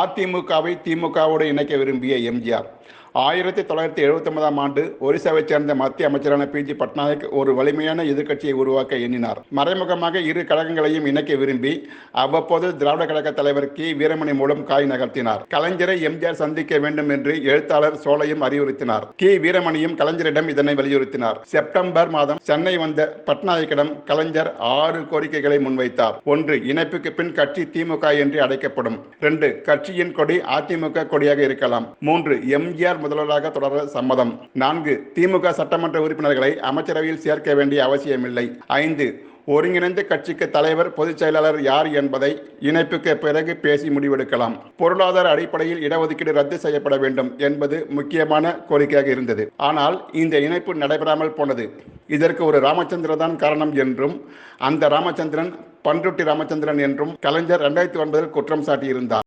அதிமுகவை திமுகவோடு இணைக்க விரும்பிய எம்ஜிஆர் 1979ஆம் ஆண்டு ஒரிசாவைச் சேர்ந்த மத்திய அமைச்சரான பி.ஜி. பட்நாயக் ஒரு வலிமையான எதிர்க்கட்சியை உருவாக்க எண்ணினார். மறைமுகமாக இரு கழகங்களையும் இணைக்க விரும்பி அவ்வப்போது திராவிட கழக தலைவர் கி. வீரமணி மூலம் காய் நகர்த்தினார். கலைஞரை எம்ஜிஆர் சந்திக்க வேண்டும் என்று எழுத்தாளர் சோலையும் அறிவுறுத்தினார். கி. வீரமணியும் கலைஞரிடம் இதனை வலியுறுத்தினார். செப்டம்பர் மாதம் சென்னை வந்த பட்நாயக்கிடம் கலைஞர் 6 கோரிக்கைகளை முன்வைத்தார். 1. இணைப்புக்கு பின் கட்சி திமுக என்று அழைக்கப்படும். 2. கட்சியின் கொடி அதிமுக கொடியாக இருக்கலாம். 3. எம்ஜிஆர் முதல்வராக தொடர சம்மதம். 4. திமுக சட்டமன்ற உறுப்பினர்களை அமைச்சரவையில் சேர்க்க வேண்டிய அவசியமில்லை. 5. ஒருங்கிணைந்த கட்சிக்கு தலைவர் பொதுச் செயலாளர் யார் என்பதை இணைப்புக்கு பிறகு பேசி முடிவெடுக்கலாம். பொருளாதார அடிப்படையில் இடஒதுக்கீடு ரத்து செய்யப்பட வேண்டும் என்பது முக்கியமான கோரிக்கையாக இருந்தது. ஆனால் இந்த இணைப்பு நடைபெறாமல் போனது. இதற்கு ஒரு ராமச்சந்திரன் தான் காரணம் என்றும் அந்த ராமச்சந்திரன் பண்ருட்டி ராமச்சந்திரன் என்றும் கலைஞர் 2009 குற்றம் சாட்டியிருந்தார்.